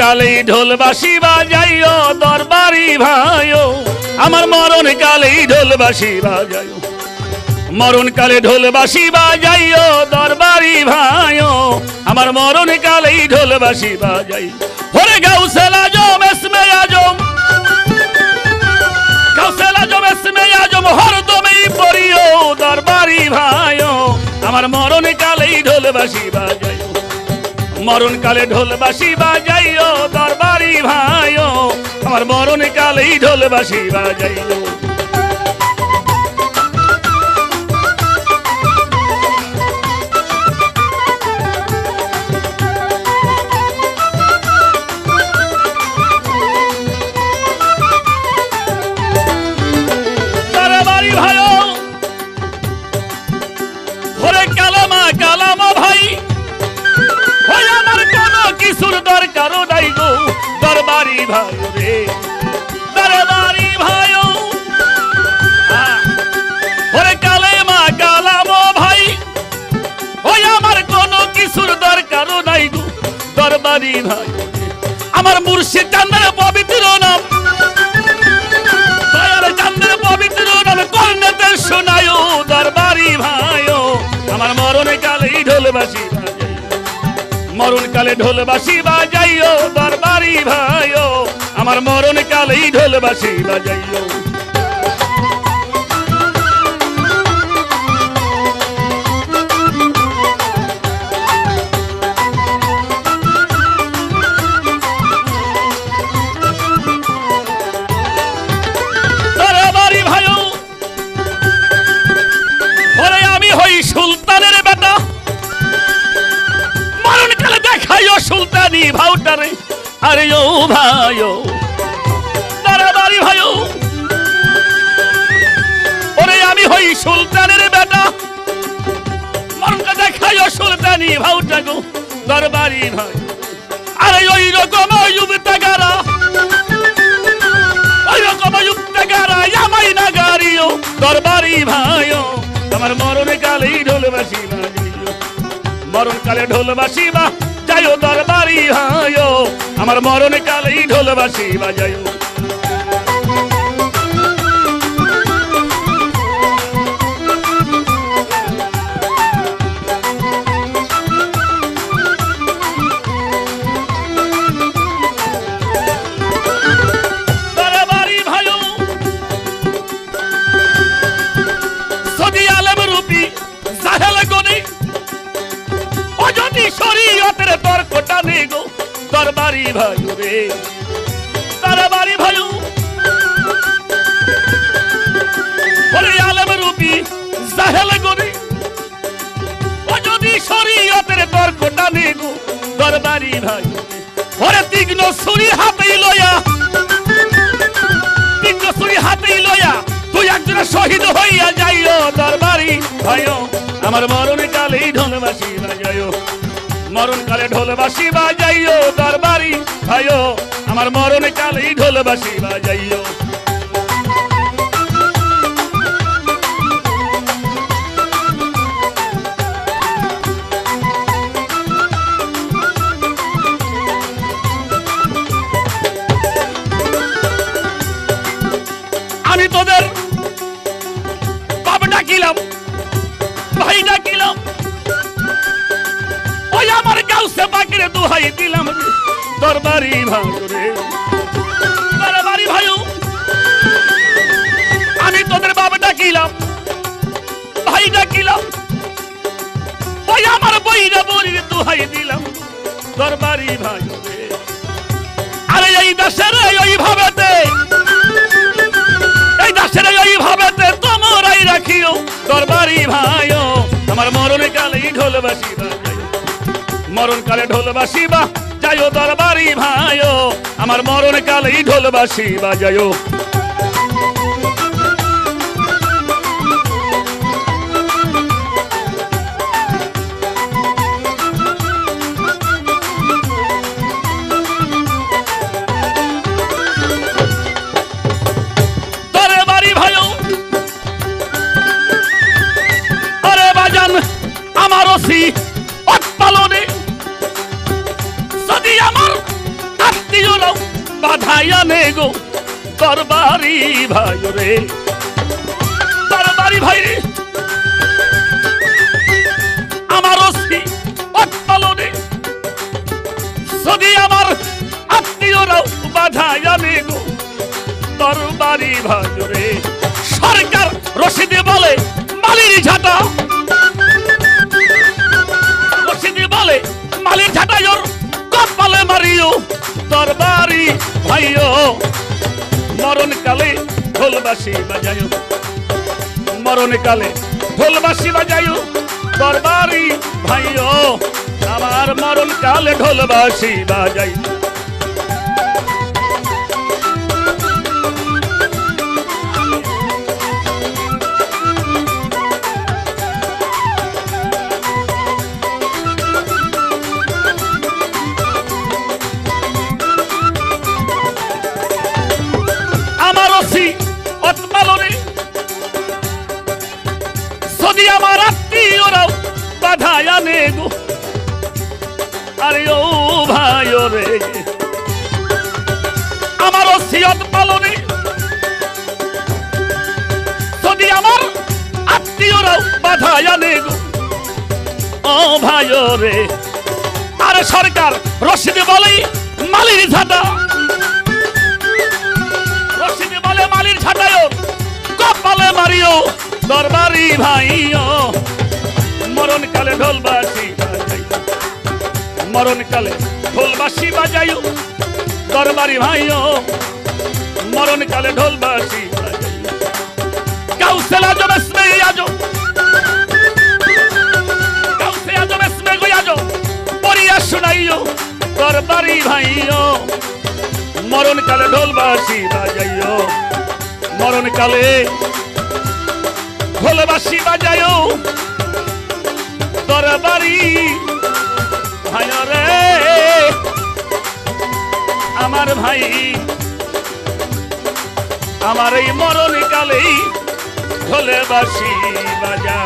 কালে ঢোল বাঁশি বাজাইও দরবারি ভাইও আমার মরণ কালে ঢোল বাঁশি বাজাইও মরণ কালে ঢোল বাঁশি বাজাইও দরবারি ভাইও আমার মরণ কালে ঢোল বাঁশি বাজাই ওরে গাউসেল আজম ইসমে আজম গাউসেল আজম ইসমে আজম হরদমে পড়িও দরবারি ভাইও আমার মরণ কালে ঢোল বাঁশি বাজাইও মরণ কালে ঢোল বাঁশি বাজাইও দরবারি ভাইও আমার মরণ কালে ঢোল বাঁশি বাজাইও দরবারি ভাইও ওরে কালামা কালামা ভাই ওই আমার কোনো কিছুর দরকার নাই গো দরবারি ভাই রে দরবারি ভাই ওরে কালেমা কালামো ভাই ওই আমার কোনো কিছুর দরকার নাই গো দরবারি ভাই আমার মুর্শিদ চাঁদের পবিত্র নাম দয়ার চাঁদের পবিত্র নাম কর্ণেতে শোনায়ো দরবারি ভাই আমার মরণ কালে ঢোল বাঁশি মরণ কালে ঢোল বাঁশি বাজাইও দরবারি ভাইও আমার মরণ কালে ঢোল বাঁশি বাজাইও দরবারি ভাইও ওরে আমি হই সুলতানের বেটা মরণ কালে দেখাইও সুলতানি ভাউটারে আরে ও ভাইও দরবারি ভাইও ওরে আমি হই সুলতানের বেটা মরণ কালে দেখাইও সুলতানি ভাউটা গো দরবারি ভাই আরে ওই রকম যুবতাগারা ওই রকম যুবতাগারা আমাই না গাড়িও দরবারি ভাইও আমার মরণ কালে ঢোল বাঁশি বাজাইও মরণ কালে ঢোল বাঁশি বাজাইও দরবারি ভাইও আমার মরণ কালে ঢোল বাঁশি বাজাইও দরবারি ভাইও সদি আলম রূপী সাহেল গনি অজনি শরীয়তের তর্কটা নেই গো দরবারি ভাইও রে দরবারি ভাইও ওরে আলম রূপী সাহেল গনি অজনি শরীয়তের তর্কটা নেই গো দরবারি ভাইও ওরে তীক্ষ্ণ ছুরি হাতেই লয়া তীক্ষ্ণ ছুরি হাতেই লয়া তুই একজন শহীদ হইয়া যাইও দরবারি ভাইও আমার মরণ কালে ঢোল বাঁশি বাজাইও মরণ কালে ঢোল বাঁশি বাজাইও দরবারি ভাইও আমার মরণ কালে ঢোল বাঁশি বাজাইও আমি তোদের বাপ ডাকিলাম ভাই ডাকিলাম ওই আমার গাউসে পাখিরে দুহাই দিলাম দরবারি ভাই রে দরবারি ভাইও আমি তোদের বাপ ডাকিলাম ভাই ডাকিলাম ওই আমার বইরা বলির দুহাই দিলাম দরবারি ভাই রে আরে এই দেশের ওইভাবেতে এই দেশের ওইভাবেতে তোমরাই রাখিও দরবারি ভাইও আমার মরণ কালে ঢোল বাঁশি বাজাইও মরণ কালে ঢোল বাঁশি বাজাইও দরবারি ভাইও আমার মরণ কালে ঢোল বাঁশি বাজাইও আমার রশি পালনে যদি আমার আত্মীয়রাও বাধাই আনে গো দরবারি ভাই রে দরবারি ভাই রে আমার অস্থি পালনে যদি আমার আত্মীয়রাও বাধাই আনে গো দরবারি ভাই রে সরকার রশিদে বলে মালির ঝাঁটা রশিদে বলে মালির ঝাঁটাই ওর কপালে মারিও দরবারি ভাইও মরণ কালে ঢোলবাসি বাজায়ো মরণ কালে ঢোলবাসি বাজায়ো দরবারি ভাইও আমার মরণ কালে ঢোলবাসি বাজাই যদি আমার আত্মীয়রাও বাধাই আনে গো আরে ও ভাই রে আমার ওসিয়ত পালনে যদি আমার আত্মীয়রাও বাধাই আনে গো ও ভাই রে আরে সরকার রশিদে বলে মালির ঝাঁটা রশিদে বলে মালির ঝাঁটায়ও কপালে মারিও দরবারি ভাইও মরণ কালে ঢোলবাসি বাজাই মরণ কালে ঢোলবাসি বাজাই দরবারি ভাইও মরণ কালে ঢোলবাসি বাজাই কাউসেল আজম এসমে আজো কাউসে আজম এসমে গই আজো পড়িয়া শুনাইও দরবারি ভাইও মরণ কালে ঢোলবাসি বাজাইও মরণ কালে ঢোলবাসি বাজায়ো দরবারি ভাই রে আমার ভাই আমার এই মরণ কালেই ঢোলবাসি বাজা